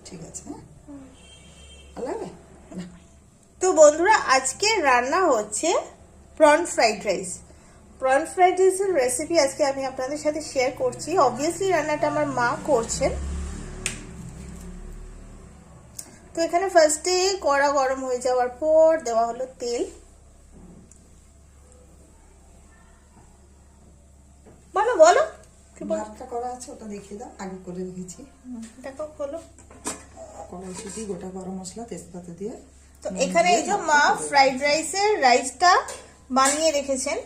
ঠিক আছে, ভালো লাগবে না? তো বন্ধুরা, আজকে রান্না হচ্ছে prawn fried rice. Prawn fried রাইসের রেসিপি আজকে আমি আপনাদের সাথে শেয়ার করছি। অবভিয়াসলি রান্নাটা আমার মা করছেন। তো এখানে ফার্স্টে কড়া গরম হয়ে যাওয়ার পর দেওয়া হলো তেল। বলো বলো, ভাতটা করা আছে, ওটা দেখিয়ে দাও। আগে করে রেখেছি। দেখো হলো কড়াইশুঁটি, গোটা গরম মশলা, তেজপাতা দিয়ে। তো এখানে এই যে মা ফ্রাইড রাইসের রাইসটা বানিয়ে রেখেছেন,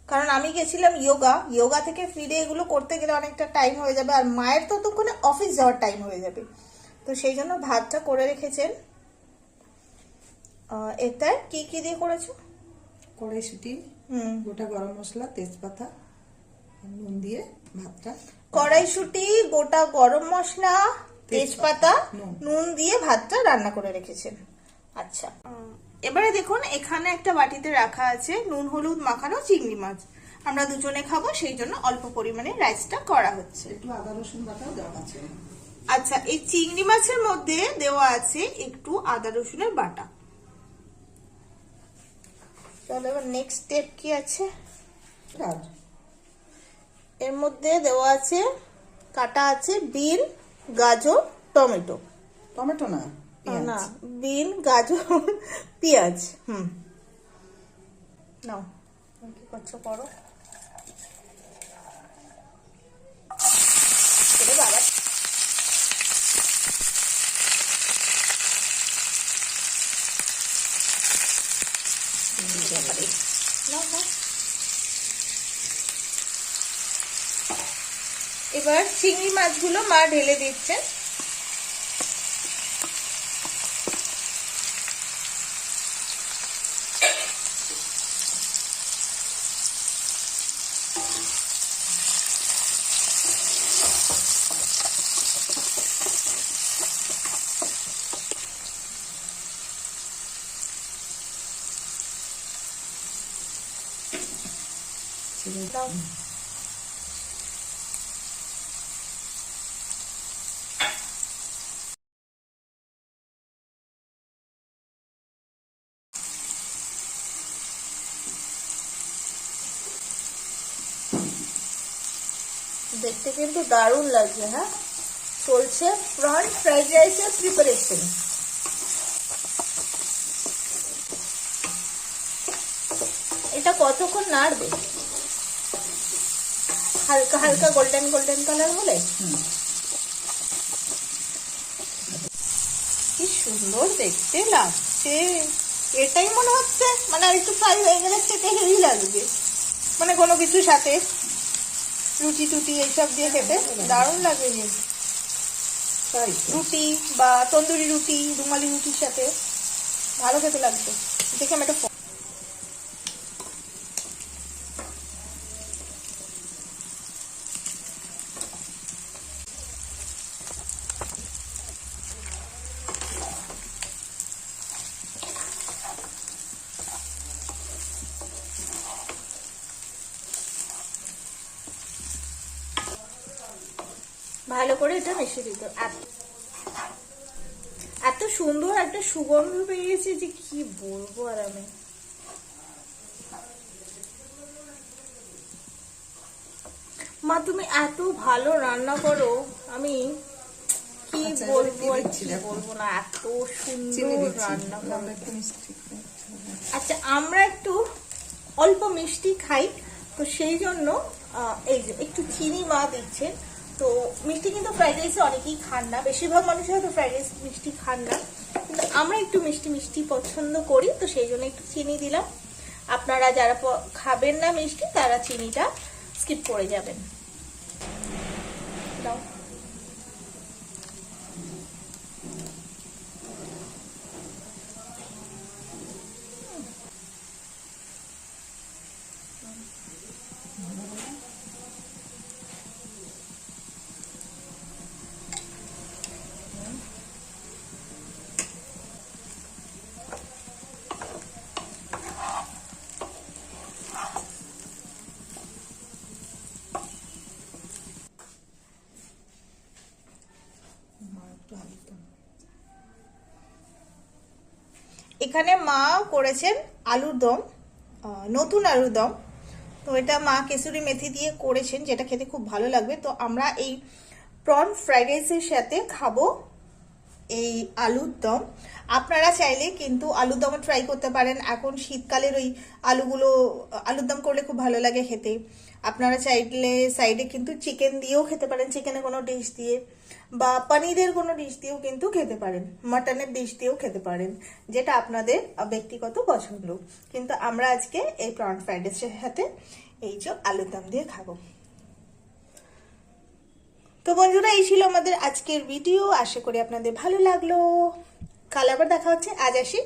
কারণ আমি গেছিলাম যোগা থেকে ফিরে এগুলো করতে গেলে অনেকটা টাইম হয়ে যাবে, আর মায়ের ততক্ষণে অফিস যাওয়ার টাইম হয়ে যাবে। তো সেই জন্য ভাতটা করে রেখেছেন। এটা কি কি দিয়ে করেছো? কড়াইশুঁটি, গোটা গরম মশলা, তেজপাতা, নুন দিয়ে ভাতটা। কড়াইশুঁটি, গোটা গরম মশলা, তেজপাতা, নুন দিয়ে ভাতটা রান্না করে রেখেছেন। আচ্ছা, এবারে দেখুন এখানে একটা বাটিতে রাখা আছে নুন হলুদ মাখানো চিংড়ি মাছ। আমরা দুজনে খাবো, সেই জন্য অল্প পরিমাণে রাইসটা করা হচ্ছে। একটু আদা রসুন বাটাও দেওয়া আছে। আচ্ছা, এই চিংড়ি মাছের মধ্যে দেওয়া আছে একটু আদা রসুনের বাটা। চলো এবার নেক্সট স্টেপ কি আছে? এর মধ্যে দেওয়া আছে, কাটা আছে বিন, গাজর, টমেটো। টমেটো না, না, বিন, গাজর, পেঁয়াজ। নাও, কি করছো করো। বাবা, এবার চিংড়ি মাছগুলো মা ঢেলে দিচ্ছেন। দেখতে কিন্তু দারুণ লাগছে। হ্যাঁ, চলছে প্রন ফ্রাইড রাইসের প্রিপারেশন। এটা কতক্ষণ নাড়বে? হালকা হালকা গোল্ডেন গোল্ডেন কালার হলে। কি সুন্দর দেখতে লাগছে। এটাই মনে হচ্ছে মানে আর একটু ফ্রাই হয়ে গেলে খেতে হেভি লাগবে, মানে কোনো কিছুর সাথে রুটি টুটি এইসব দিয়ে খেতে দারুণ লাগবে। রুটি বা তন্দুরি রুটি, রুমালি রুটির সাথে ভালো খেতে লাগবে। দেখে আমি একটা ভালো করে এটা মিশিয়ে দিত। এত সুন্দর একটা সুগন্ধ পেয়েছে যে কি বলবো। আর আমি মা, তুমি এত ভালো রান্না করো, আমি কি বলবো আর কি বলবো না, এত সুন্দর রান্না করো। আচ্ছা, আমরা একটু অল্প মিষ্টি খাই, তো সেই জন্য এই যে একটু চিনি মা দিচ্ছেন। তো মিষ্টি কিন্তু ফ্রাইড রাইসে অনেকেই খান না, বেশিরভাগ মানুষ হয়তো ফ্রাইড রাইস মিষ্টি খান না, কিন্তু আমরা একটু মিষ্টি মিষ্টি পছন্দ করি, তো সেই জন্য একটু চিনি দিলাম। আপনারা যারা খাবেন না মিষ্টি, তারা চিনিটা স্কিপ করে যাবেন। দাও। এখানে মা করেছেন আলুর দম, নতুন আলুর দম। তো এটা মা কেসুরি মেথি দিয়ে করেছেন, যেটা খেতে খুব ভালো লাগবে। তো আমরা এই প্রন ফ্রাইড রাইসের সাথে খাবো এই আলুর দম। আপনারা চাইলে কিন্তু আলুর দম ট্রাই করতে পারেন। এখন শীতকালের ওই আলুর দম করলে খুব ভালো লাগে খেতে। আপনারা চাইলে সাইডে কিন্তু চিকেন দিয়েও খেতে পারেন, চিকেনের কোনো ডিশ দিয়ে, বা পনিরের কোনো ডিশ দিয়েও কিন্তু খেতে পারেন, মাটনের ডিশ দিয়েও খেতে পারেন, যেটা আপনাদের ব্যক্তিগত পছন্দ। কিন্তু আমরা আজকে এই প্রন ফ্রাইড রাইসের সাথে এই যে আলুর দম দিয়ে খাবো। তো বন্ধুরা, এই ছিল আমাদের আজকের ভিডিও। আশা করি আপনাদের ভালো লাগলো। কাল আবার দেখা হচ্ছে। আজ আসি।